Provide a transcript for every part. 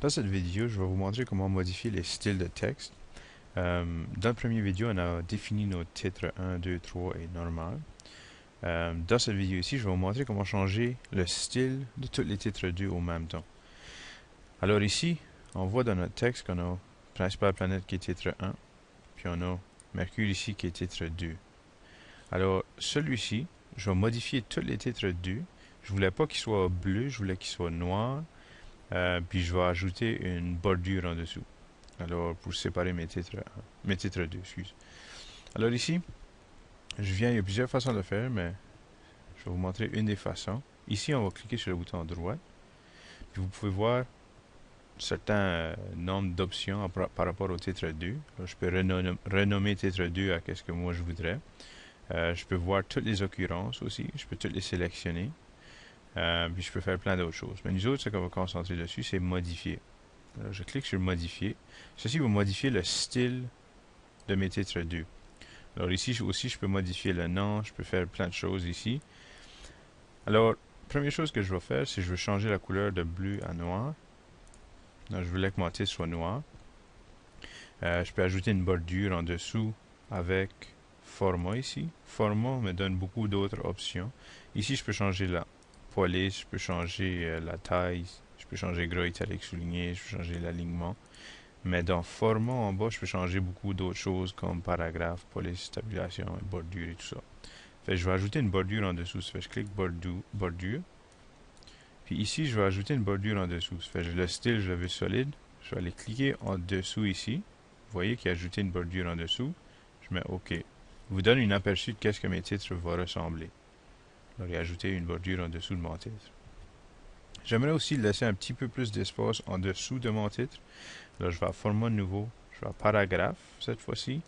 Dans cette vidéo, je vais vous montrer comment modifier les styles de texte. Dans la première vidéo, on a défini nos titres 1, 2, 3 et normal. Dans cette vidéo ici, je vais vous montrer comment changer le style de tous les titres 2 au même temps. Alors ici, on voit dans notre texte qu'on a principale planète qui est titre 1, puis on a Mercure ici qui est titre 2. Alors celui-ci, je vais modifier tous les titres 2. Je voulais pas qu'il soit bleu, je voulais qu'il soit noir. Puis je vais ajouter une bordure en dessous. Alors, pour séparer mes titres 2, excuse. Alors ici, il y a plusieurs façons de le faire, mais je vais vous montrer une des façons. Ici, on va cliquer sur le bouton droit. Puis vous pouvez voir certains nombres d'options par rapport au titre 2. Alors, je peux renommer titre 2 à ce que moi je voudrais. Je peux voir toutes les occurrences aussi. Je peux toutes les sélectionner. Puis je peux faire plein d'autres choses. Mais nous autres, ce qu'on va concentrer dessus, c'est modifier. Alors, je clique sur modifier. Ceci va modifier le style de mes titres 2. Alors ici aussi, je peux modifier le nom, je peux faire plein de choses ici. Alors, première chose que je vais faire, c'est que je vais changer la couleur de bleu à noir. Alors, je voulais que mon titre soit noir. Je peux ajouter une bordure en dessous avec format ici. Format me donne beaucoup d'autres options. Ici, je peux changer la police, je peux changer la taille, je peux changer gras, italique, souligné, je peux changer l'alignement. Mais dans format en bas, je peux changer beaucoup d'autres choses comme paragraphe, police, tabulation, bordure et tout ça. Fait que je vais ajouter une bordure en dessous. Ça fait que je clique bordure. Puis ici, je vais ajouter une bordure en dessous. Ça fait que le style, je le veux solide. Je vais aller cliquer en dessous ici. Vous voyez qu'il a ajouté une bordure en dessous. Je mets OK. Je vous donne une aperçu de qu'est-ce que mes titres vont ressembler. Alors, il a ajouté une bordure en dessous de mon titre. J'aimerais aussi laisser un petit peu plus d'espace en dessous de mon titre. Là, je vais à format nouveau, je vais à paragraphe cette fois-ci.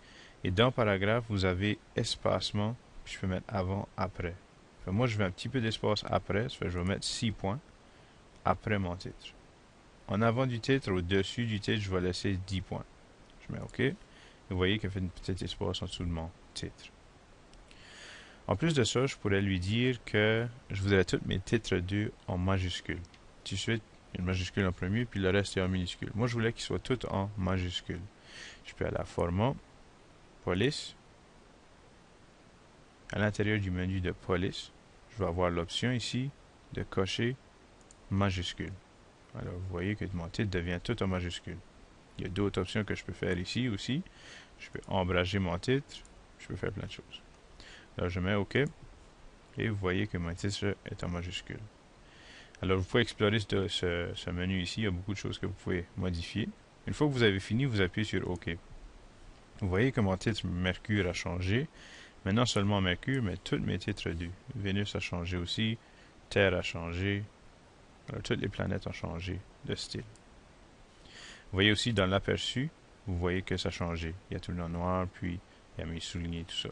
Et dans paragraphe, vous avez espacement, puis je peux mettre avant, après. Enfin, moi, je veux un petit peu d'espace après, ça fait que je vais mettre 6 points après mon titre. En avant du titre, au-dessus du titre, je vais laisser 10 points. Je mets OK. Et vous voyez qu'il fait une petite espace en dessous de mon titre. En plus de ça, je pourrais lui dire que je voudrais tous mes titres 2 en majuscule. Tout de suite, une majuscule en premier, puis le reste est en minuscule. Moi, je voulais qu'ils soient tous en majuscule. Je peux aller à format, police. À l'intérieur du menu de police, je vais avoir l'option ici de cocher majuscule. Alors, vous voyez que mon titre devient tout en majuscule. Il y a d'autres options que je peux faire ici aussi. Je peux ombrager mon titre. Je peux faire plein de choses. Alors, je mets OK. Et vous voyez que mon titre est en majuscule. Alors, vous pouvez explorer ce menu ici. Il y a beaucoup de choses que vous pouvez modifier. Une fois que vous avez fini, vous appuyez sur OK. Vous voyez que mon titre Mercure a changé. Mais non seulement Mercure, mais tous mes titres 2. Vénus a changé aussi. Terre a changé. Alors, toutes les planètes ont changé de style. Vous voyez aussi dans l'aperçu, vous voyez que ça a changé. Il y a tout le noir, puis il y a mes soulignés, tout ça.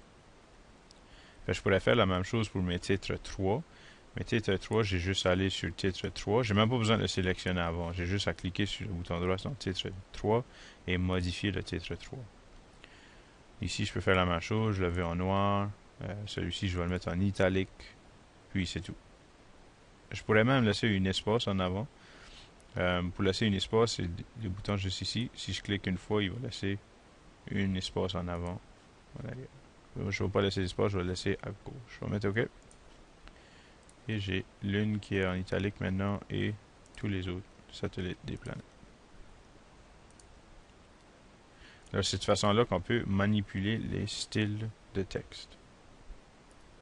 Fait que je pourrais faire la même chose pour mes titres 3. Mes titres 3, j'ai juste à aller sur titre 3. J'ai même pas besoin de le sélectionner avant. J'ai juste à cliquer sur le bouton droit sur titre 3 et modifier le titre 3. Ici, je peux faire la même chose. Je le veux en noir. Celui-ci, je vais le mettre en italique. Puis c'est tout. Je pourrais même laisser une espace en avant. Pour laisser une espace, c'est le bouton juste ici. Si je clique une fois, il va laisser une espace en avant. Voilà. Je ne vais pas laisser l'espace, je vais le laisser à gauche. Je vais mettre OK. Et j'ai l'une qui est en italique maintenant et tous les autres satellites des planètes. Alors, c'est de cette façon-là qu'on peut manipuler les styles de texte.